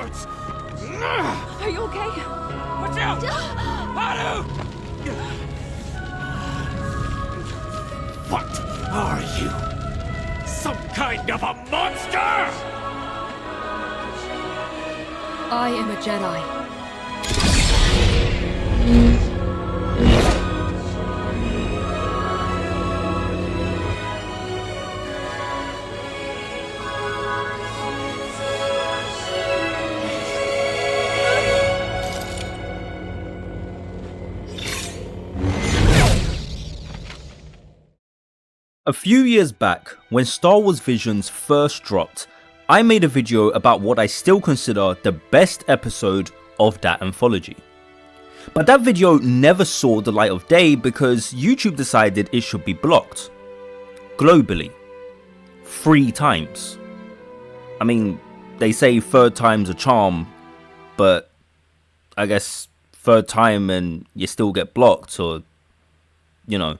cowards! Are you okay? Watch out! Haru! What are you? Some kind of a monster? I am a Jedi. A few years back, when Star Wars Visions first dropped, I made a video about what I still consider the best episode of that anthology. But that video never saw the light of day because YouTube decided it should be blocked. Globally. 3 times. I mean, they say 3rd time's a charm, but I guess 3rd time and you still get blocked, or, you know.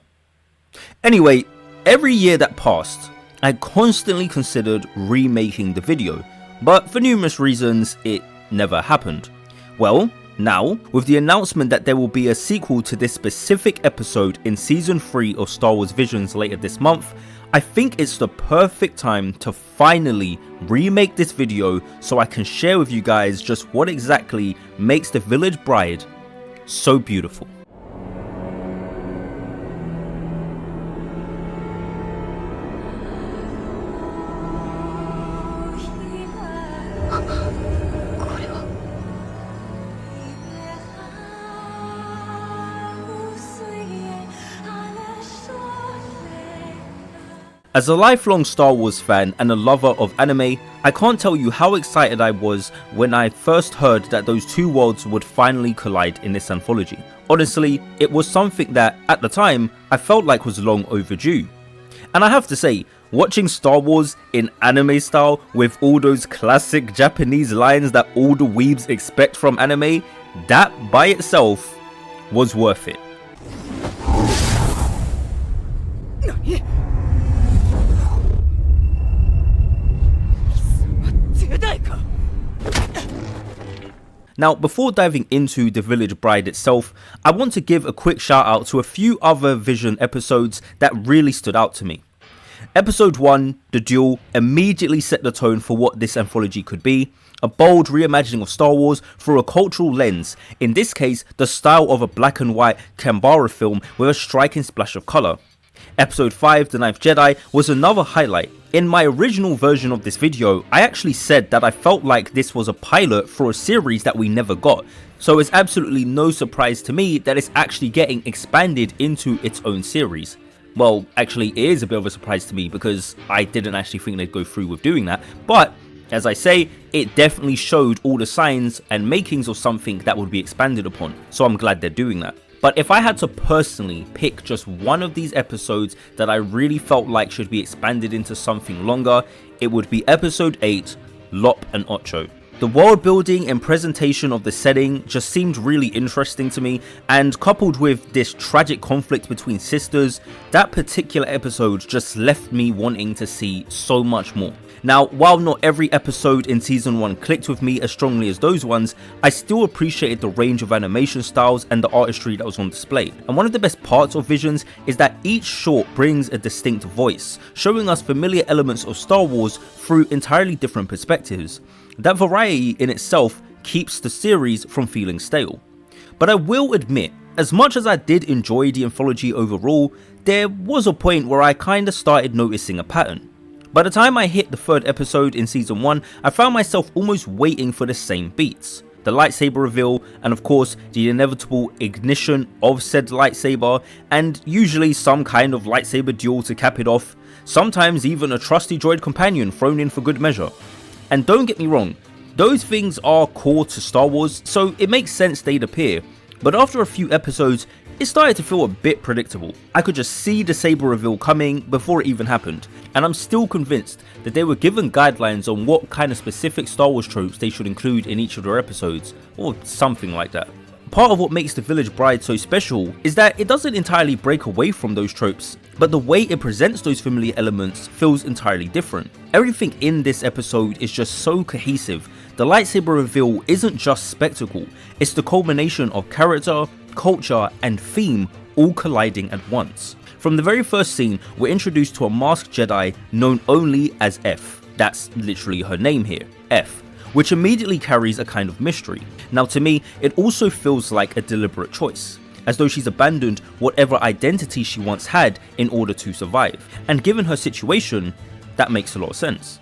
Anyway, every year that passed, I constantly considered remaking the video, but for numerous reasons it never happened. Well, now, with the announcement that there will be a sequel to this specific episode in Season 3 of Star Wars Visions later this month, I think it's the perfect time to finally remake this video so I can share with you guys just what exactly makes the Village Bride so beautiful. As a lifelong Star Wars fan and a lover of anime, I can't tell you how excited I was when I first heard that those 2 worlds would finally collide in this anthology. Honestly, it was something that, at the time, I felt like was long overdue. And I have to say, watching Star Wars in anime style with all those classic Japanese lines that all the weebs expect from anime, that by itself was worth it. Now, before diving into the Village Bride itself, I want to give a quick shout out to a few other Vision episodes that really stood out to me. Episode 1, The Duel, immediately set the tone for what this anthology could be, a bold reimagining of Star Wars through a cultural lens, in this case the style of a black and white Canberra film with a striking splash of colour. Episode 5, The Ninth Jedi, was another highlight. In my original version of this video, I actually said that I felt like this was a pilot for a series that we never got, so it's absolutely no surprise to me that it's actually getting expanded into its own series. Well, actually it is a bit of a surprise to me because I didn't actually think they'd go through with doing that, but as I say, it definitely showed all the signs and makings of something that would be expanded upon, so I'm glad they're doing that. But if I had to personally pick just one of these episodes that I really felt like should be expanded into something longer, it would be episode 8, Lop and Ocho. The world building and presentation of the setting just seemed really interesting to me, and coupled with this tragic conflict between sisters, that particular episode just left me wanting to see so much more. Now, while not every episode in Season 1 clicked with me as strongly as those ones, I still appreciated the range of animation styles and the artistry that was on display. And one of the best parts of Visions is that each short brings a distinct voice, showing us familiar elements of Star Wars through entirely different perspectives. That variety in itself keeps the series from feeling stale. But I will admit, as much as I did enjoy the anthology overall, there was a point where I kinda started noticing a pattern. By the time I hit the 3rd episode in Season 1, I found myself almost waiting for the same beats. The lightsaber reveal, and of course the inevitable ignition of said lightsaber, and usually some kind of lightsaber duel to cap it off, sometimes even a trusty droid companion thrown in for good measure. And don't get me wrong, those things are core to Star Wars, so it makes sense they'd appear, but after a few episodes, it started to feel a bit predictable. I could just see the saber reveal coming before it even happened, and I'm still convinced that they were given guidelines on what kind of specific Star Wars tropes they should include in each of their episodes, or something like that. Part of what makes The Village Bride so special is that it doesn't entirely break away from those tropes, but the way it presents those familiar elements feels entirely different. Everything in this episode is just so cohesive The lightsaber reveal isn't just spectacle, it's the culmination of character, culture, and theme all colliding at once. From the very first scene, we're introduced to a masked Jedi known only as F. That's literally her name here, F, which immediately carries a kind of mystery. Now to me, it also feels like a deliberate choice, as though she's abandoned whatever identity she once had in order to survive. And given her situation, that makes a lot of sense.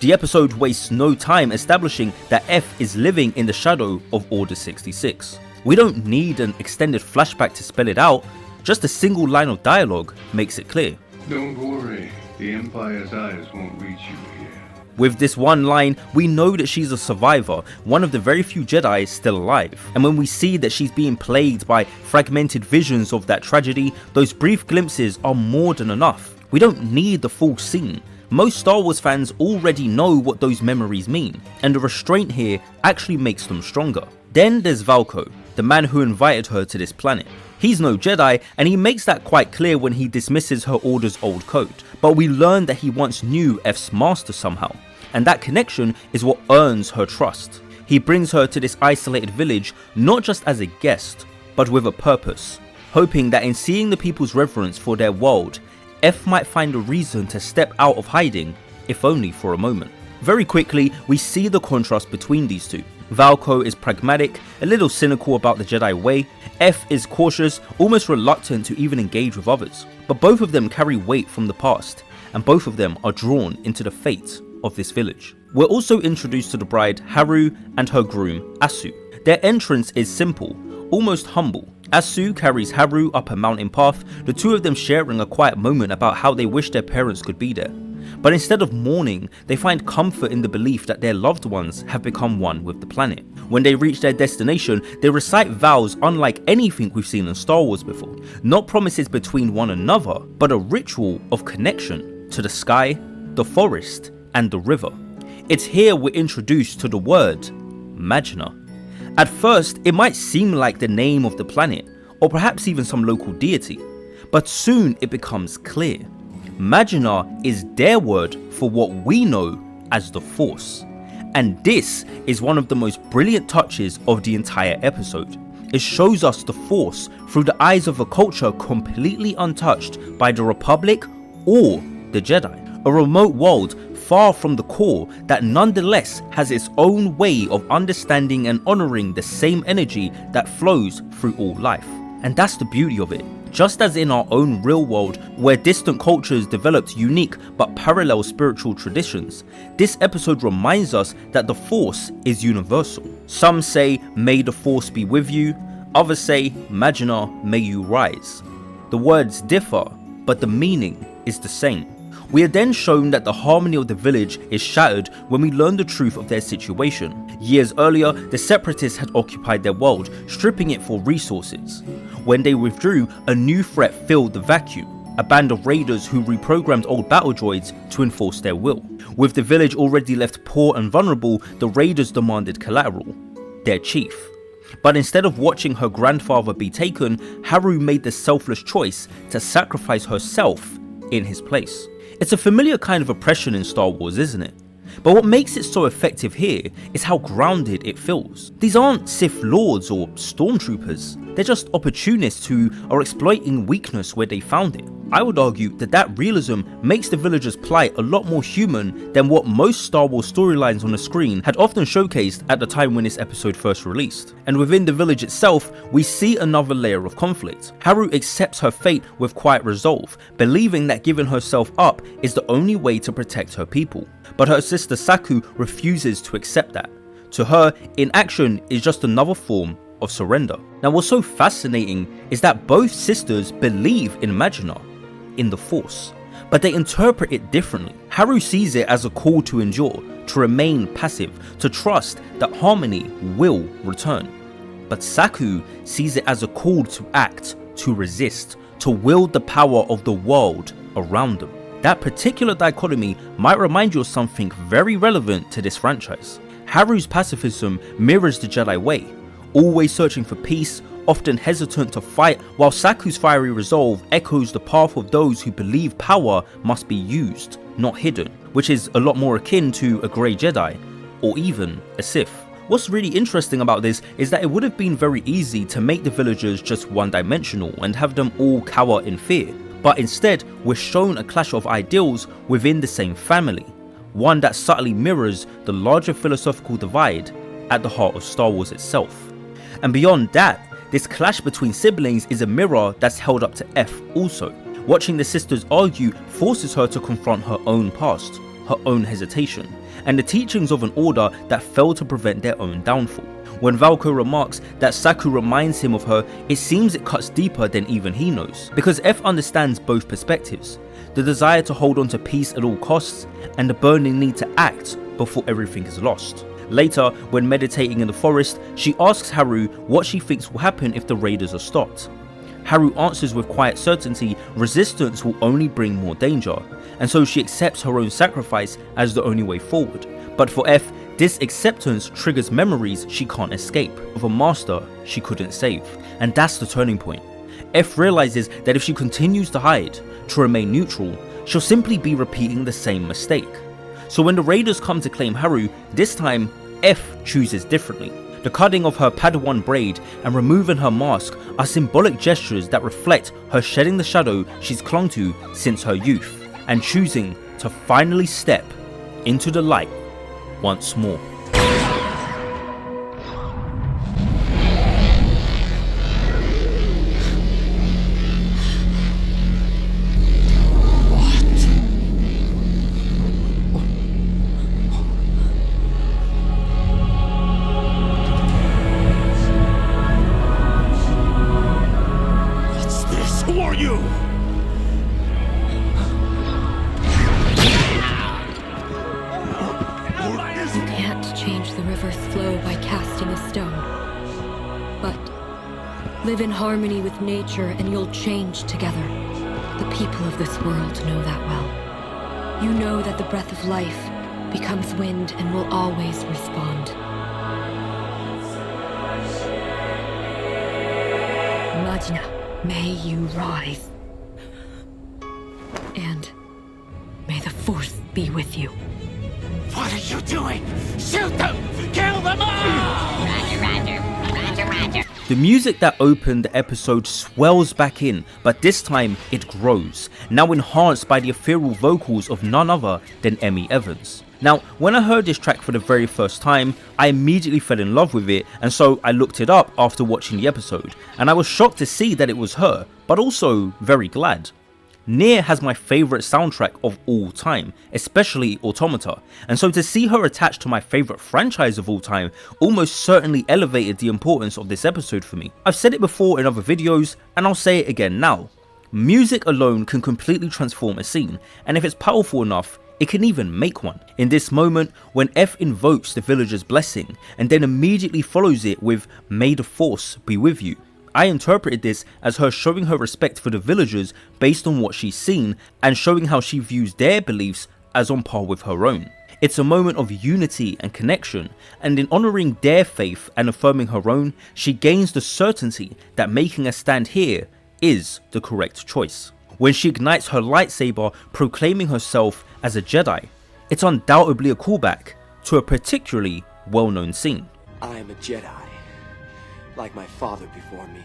The episode wastes no time establishing that F is living in the shadow of Order 66. We don't need an extended flashback to spell it out, just a single line of dialogue makes it clear. Don't worry, the Empire's eyes won't reach you here. With this one line, we know that she's a survivor, one of the very few Jedi still alive. And when we see that she's being plagued by fragmented visions of that tragedy, those brief glimpses are more than enough. We don't need the full scene. Most Star Wars fans already know what those memories mean, and the restraint here actually makes them stronger. Then there's Valko, the man who invited her to this planet. He's no Jedi, and he makes that quite clear when he dismisses her order's old code, but we learn that he once knew F's master somehow, and that connection is what earns her trust. He brings her to this isolated village not just as a guest, but with a purpose, hoping that in seeing the people's reverence for their world, F might find a reason to step out of hiding, if only for a moment. Very quickly, we see the contrast between these two. Valko is pragmatic, a little cynical about the Jedi way. F is cautious, almost reluctant to even engage with others. But both of them carry weight from the past, and both of them are drawn into the fate of this village. We're also introduced to the bride Haru and her groom Asu. Their entrance is simple, almost humble. Asu carries Haru up a mountain path, the two of them sharing a quiet moment about how they wish their parents could be there. But instead of mourning, they find comfort in the belief that their loved ones have become one with the planet. When they reach their destination, they recite vows unlike anything we've seen in Star Wars before. Not promises between one another, but a ritual of connection to the sky, the forest, and the river. It's here we're introduced to the word Magina. At first, it might seem like the name of the planet, or perhaps even some local deity, but soon it becomes clear. Magina is their word for what we know as the Force, and this is one of the most brilliant touches of the entire episode. It shows us the Force through the eyes of a culture completely untouched by the Republic or the Jedi, a remote world far from the core that nonetheless has its own way of understanding and honoring the same energy that flows through all life. And that's the beauty of it. Just as in our own real world, where distant cultures developed unique but parallel spiritual traditions, this episode reminds us that the Force is universal. Some say, "May the Force be with you," others say, "Magina, may you rise." The words differ, but the meaning is the same. We are then shown that the harmony of the village is shattered when we learn the truth of their situation. Years earlier, the Separatists had occupied their world, stripping it for resources. When they withdrew, a new threat filled the vacuum, a band of raiders who reprogrammed old battle droids to enforce their will. With the village already left poor and vulnerable, the raiders demanded collateral, their chief. But instead of watching her grandfather be taken, Haru made the selfless choice to sacrifice herself in his place. It's a familiar kind of oppression in Star Wars, isn't it? But what makes it so effective here is how grounded it feels. These aren't Sith Lords or Stormtroopers, they're just opportunists who are exploiting weakness where they found it. I would argue that that realism makes the villagers' plight a lot more human than what most Star Wars storylines on the screen had often showcased at the time when this episode first released. And within the village itself, we see another layer of conflict. Haru accepts her fate with quiet resolve, believing that giving herself up is the only way to protect her people. But her sister Saku refuses to accept that. To her, inaction is just another form of surrender. Now what's so fascinating is that both sisters believe in Magina, in the Force, but they interpret it differently. Haru sees it as a call to endure, to remain passive, to trust that harmony will return. But Saku sees it as a call to act, to resist, to wield the power of the world around them. That particular dichotomy might remind you of something very relevant to this franchise. Haru's pacifism mirrors the Jedi way, always searching for peace, often hesitant to fight, while Saku's fiery resolve echoes the path of those who believe power must be used, not hidden, which is a lot more akin to a grey Jedi, or even a Sith. What's really interesting about this is that it would have been very easy to make the villagers just one-dimensional and have them all cower in fear, but instead we're shown a clash of ideals within the same family, one that subtly mirrors the larger philosophical divide at the heart of Star Wars itself. And beyond that, this clash between siblings is a mirror that's held up to F also. Watching the sisters argue forces her to confront her own past, her own hesitation, and the teachings of an order that failed to prevent their own downfall. When Valko remarks that Saku reminds him of her, it seems it cuts deeper than even he knows, because F understands both perspectives, the desire to hold on to peace at all costs, and the burning need to act before everything is lost. Later, when meditating in the forest, she asks Haru what she thinks will happen if the raiders are stopped. Haru answers with quiet certainty resistance will only bring more danger, and so she accepts her own sacrifice as the only way forward. But for F, this acceptance triggers memories she can't escape, of a master she couldn't save. And that's the turning point. F realizes that if she continues to hide, to remain neutral, she'll simply be repeating the same mistake. So when the raiders come to claim Haru, this time F chooses differently. The cutting of her Padawan braid and removing her mask are symbolic gestures that reflect her shedding the shadow she's clung to since her youth, and choosing to finally step into the light once more. Who are you? You can't change the river's flow by casting a stone. But live in harmony with nature and you'll change together. The people of this world know that well. You know that the breath of life becomes wind and will always respond. Magina, may you rise. And may the Force be with you. What are you doing? Shoot them! Kill them all! The music that opened the episode swells back in, but this time it grows, now enhanced by the ethereal vocals of none other than Emi Evans. Now, when I heard this track for the very first time, I immediately fell in love with it, and so I looked it up after watching the episode, and I was shocked to see that it was her, but also very glad. Nier has my favourite soundtrack of all time, especially Automata, and so to see her attached to my favourite franchise of all time almost certainly elevated the importance of this episode for me. I've said it before in other videos, and I'll say it again now. Music alone can completely transform a scene, and if it's powerful enough, it can even make one. In this moment, when F invokes the villager's blessing, and then immediately follows it with "May the Force be with you," I interpreted this as her showing her respect for the villagers based on what she's seen, and showing how she views their beliefs as on par with her own. It's a moment of unity and connection, and in honouring their faith and affirming her own, she gains the certainty that making a stand here is the correct choice. When she ignites her lightsaber, proclaiming herself as a Jedi, it's undoubtedly a callback to a particularly well-known scene. I am a Jedi, like my father before me.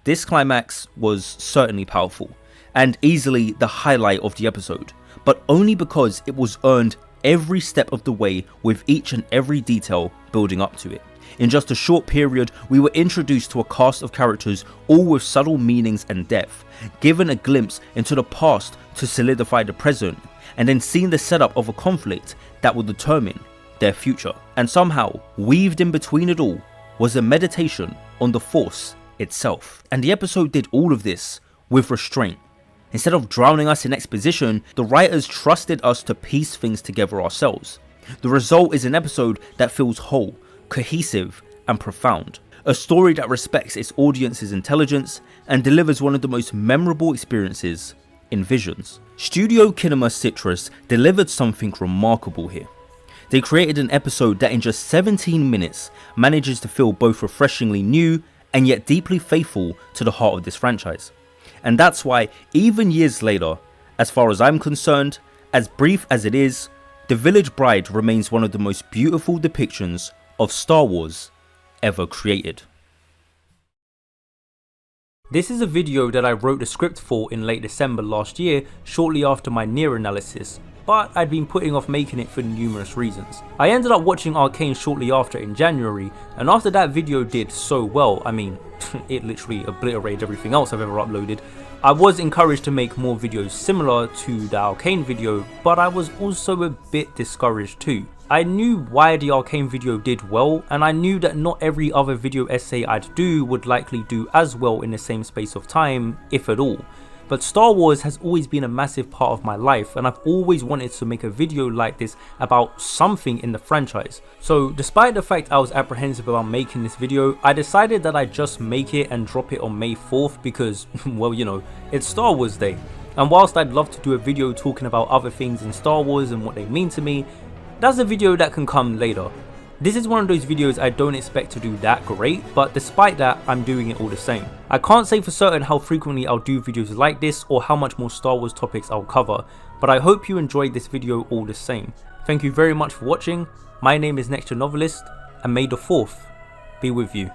This climax was certainly powerful, and easily the highlight of the episode, but only because it was earned every step of the way with each and every detail building up to it. In just a short period, we were introduced to a cast of characters all with subtle meanings and depth, given a glimpse into the past to solidify the present, and then seen the setup of a conflict that will determine their future. And somehow, weaved in between it all, was a meditation on the Force itself. And the episode did all of this with restraint. Instead of drowning us in exposition, the writers trusted us to piece things together ourselves. The result is an episode that feels whole, cohesive, and profound. A story that respects its audience's intelligence and delivers one of the most memorable experiences in Visions. Studio Kinema Citrus delivered something remarkable here. They created an episode that in just 17 minutes manages to feel both refreshingly new and yet deeply faithful to the heart of this franchise. And that's why, even years later, as far as I'm concerned, as brief as it is, The Village Bride remains one of the most beautiful depictions of Star Wars ever created. This is a video that I wrote the script for in late December last year, shortly after my Nier analysis, but I'd been putting off making it for numerous reasons. I ended up watching Arcane shortly after in January, and after that video did so well, I mean, it literally obliterated everything else I've ever uploaded, I was encouraged to make more videos similar to the Arcane video, but I was also a bit discouraged too. I knew why the Arcane video did well, and I knew that not every other video essay I'd do would likely do as well in the same space of time, if at all. But Star Wars has always been a massive part of my life, and I've always wanted to make a video like this about something in the franchise. So despite the fact I was apprehensive about making this video, I decided that I'd just make it and drop it on May 4th because, well, you know, it's Star Wars Day. And whilst I'd love to do a video talking about other things in Star Wars and what they mean to me, that's a video that can come later. This is one of those videos I don't expect to do that great, but despite that, I'm doing it all the same. I can't say for certain how frequently I'll do videos like this or how much more Star Wars topics I'll cover, but I hope you enjoyed this video all the same. Thank you very much for watching. My name is Next Gen Novelist, and may the 4th be with you.